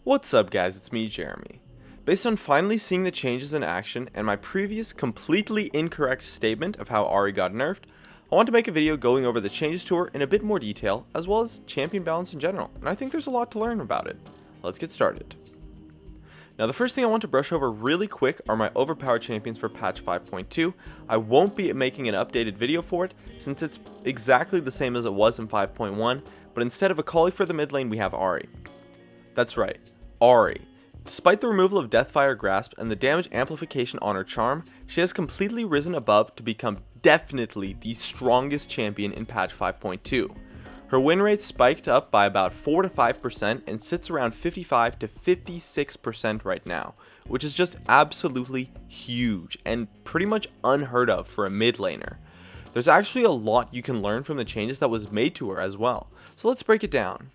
What's up guys, it's me Jeremy. Based on finally seeing the changes in action and my previous completely incorrect statement of how Ahri got nerfed, I want to make a video going over the changes to her in a bit more detail, as well as champion balance in general, and I think there's a lot to learn about it. Let's get started. Now the first thing I want to brush over really quick are my overpowered champions for patch 5.2. I won't be making an updated video for it, since it's exactly the same as it was in 5.1, but instead of Akali for the mid lane we have Ahri. That's right, Ahri. Despite the removal of Deathfire Grasp and the damage amplification on her charm, she has completely risen above to become definitely the strongest champion in patch 5.2. Her win rate spiked up by about 4 to 5% and sits around 55 to 56% right now, which is just absolutely huge and pretty much unheard of for a mid laner. There's actually a lot you can learn from the changes that was made to her as well, so let's break it down.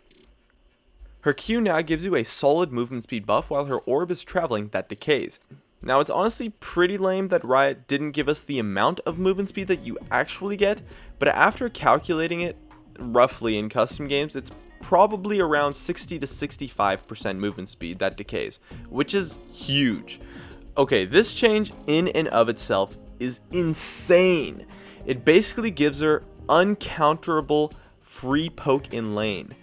Her Q now gives you a solid movement speed buff while her orb is traveling that decays. Now it's honestly pretty lame that Riot didn't give us the amount of movement speed that you actually get, but after calculating it roughly in custom games, it's probably around 60 to 65% movement speed that decays, which is huge. Okay, this change in and of itself is insane. It basically gives her uncounterable free poke in lane.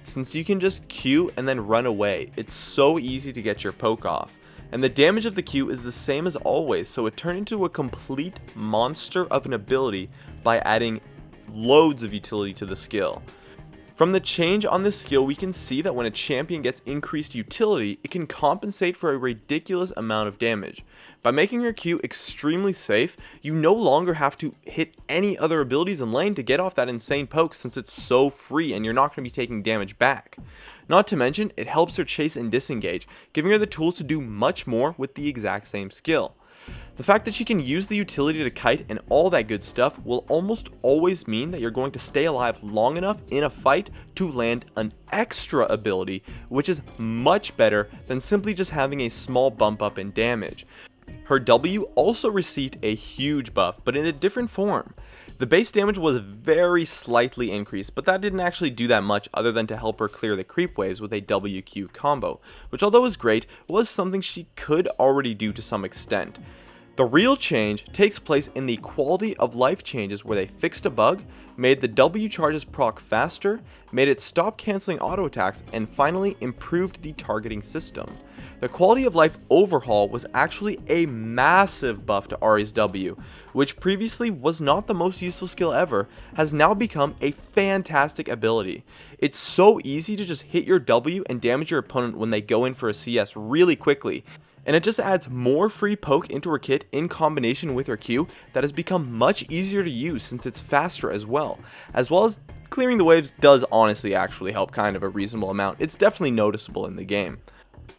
Since you can just Q and then run away, it's so easy to get your poke off. And the damage of the Q is the same as always, so it turned into a complete monster of an ability by adding loads of utility to the skill. From the change on this skill, we can see that when a champion gets increased utility, it can compensate for a ridiculous amount of damage. By making your Q extremely safe, you no longer have to hit any other abilities in lane to get off that insane poke, since it's so free and you're not going to be taking damage back. Not to mention, it helps her chase and disengage, giving her the tools to do much more with the exact same skill. The fact that she can use the utility to kite and all that good stuff will almost always mean that you're going to stay alive long enough in a fight to land an extra ability, which is much better than simply just having a small bump up in damage. Her W also received a huge buff, but in a different form. The base damage was very slightly increased, but that didn't actually do that much other than to help her clear the creep waves with a WQ combo, which although was great, was something she could already do to some extent. The real change takes place in the quality of life changes, where they fixed a bug, made the W charges proc faster, made it stop cancelling auto attacks, and finally improved the targeting system. The quality of life overhaul was actually a massive buff to Ahri's W, which previously was not the most useful skill ever, has now become a fantastic ability. It's so easy to just hit your W and damage your opponent when they go in for a CS really quickly. And it just adds more free poke into her kit in combination with her Q that has become much easier to use since it's faster as well as clearing the waves does honestly actually help kind of a reasonable amount. It's definitely noticeable in the game.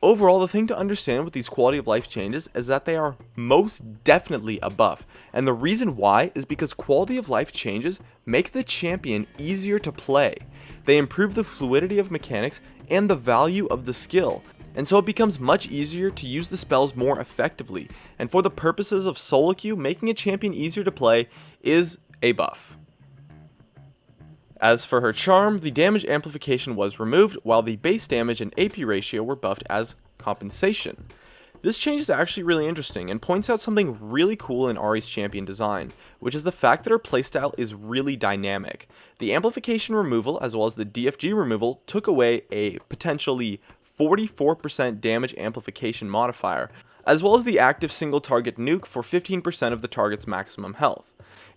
Overall, the thing to understand with these quality of life changes is that they are most definitely a buff, and the reason why is because quality of life changes make the champion easier to play. They improve the fluidity of mechanics and the value of the skill, and so it becomes much easier to use the spells more effectively, and for the purposes of solo queue, making a champion easier to play is a buff. As for her charm, the damage amplification was removed, while the base damage and AP ratio were buffed as compensation. This change is actually really interesting and points out something really cool in Ahri's champion design, which is the fact that her playstyle is really dynamic. The amplification removal as well as the DFG removal took away a potentially 44% damage amplification modifier, as well as the active single target nuke for 15% of the target's maximum health.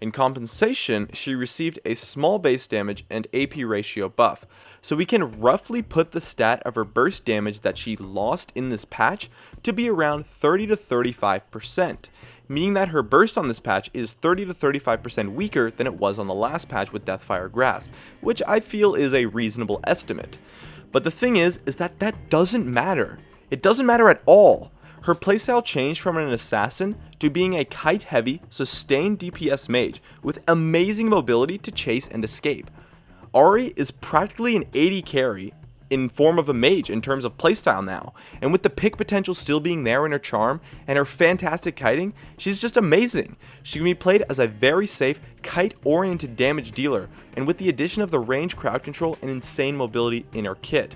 In compensation, she received a small base damage and AP ratio buff, so we can roughly put the stat of her burst damage that she lost in this patch to be around 30 to 35%, meaning that her burst on this patch is 30 to 35% weaker than it was on the last patch with Deathfire Grasp, which I feel is a reasonable estimate. But the thing is that doesn't matter. It doesn't matter at all. Her playstyle changed from an assassin to being a kite-heavy, sustained DPS mage with amazing mobility to chase and escape. Ahri is practically an 80 carry in form of a mage in terms of playstyle now, and with the pick potential still being there in her charm and her fantastic kiting, she's just amazing. She can be played as a very safe, kite-oriented damage dealer, and with the addition of the range crowd control and insane mobility in her kit.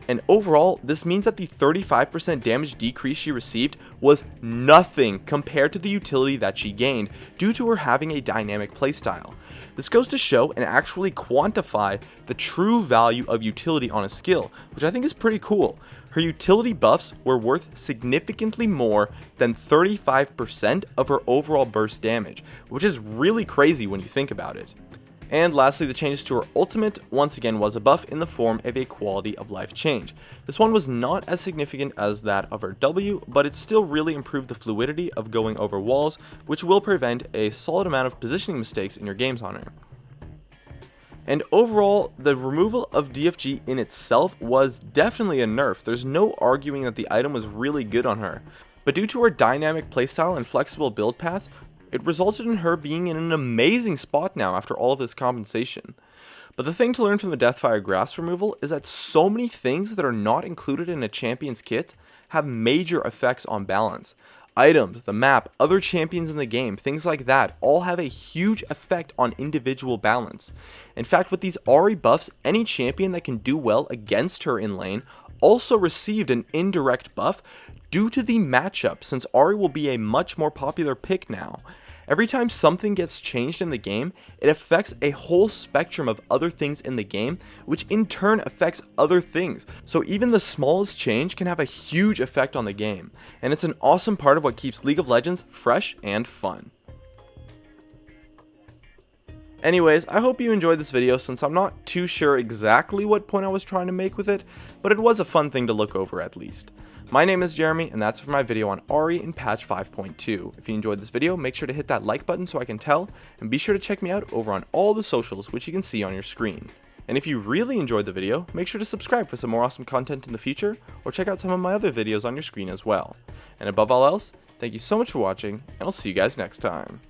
And overall, this means that the 35% damage decrease she received was nothing compared to the utility that she gained due to her having a dynamic playstyle. This goes to show and actually quantify the true value of utility on a skill, which I think is pretty cool. Her utility buffs were worth significantly more than 35% of her overall burst damage, which is really crazy when you think about it. And lastly, the changes to her ultimate once again was a buff in the form of a quality of life change. This one was not as significant as that of her W, but it still really improved the fluidity of going over walls, which will prevent a solid amount of positioning mistakes in your games on her. And overall, the removal of DFG in itself was definitely a nerf. There's no arguing that the item was really good on her, but due to her dynamic playstyle and flexible build paths, it resulted in her being in an amazing spot now after all of this compensation. But the thing to learn from the Deathfire Grasp removal is that so many things that are not included in a champion's kit have major effects on balance. Items, the map, other champions in the game, things like that all have a huge effect on individual balance. In fact, with these Ahri buffs, any champion that can do well against her in lane also received an indirect buff due to the matchup, since Ahri will be a much more popular pick now. Every time something gets changed in the game, it affects a whole spectrum of other things in the game, which in turn affects other things. So even the smallest change can have a huge effect on the game, and it's an awesome part of what keeps League of Legends fresh and fun. Anyways, I hope you enjoyed this video since I'm not too sure exactly what point I was trying to make with it, but it was a fun thing to look over at least. My name is Jeremy, and that's for my video on Ahri in patch 5.2. If you enjoyed this video, make sure to hit that like button so I can tell, and be sure to check me out over on all the socials, which you can see on your screen. And if you really enjoyed the video, make sure to subscribe for some more awesome content in the future, or check out some of my other videos on your screen as well. And above all else, thank you so much for watching, and I'll see you guys next time.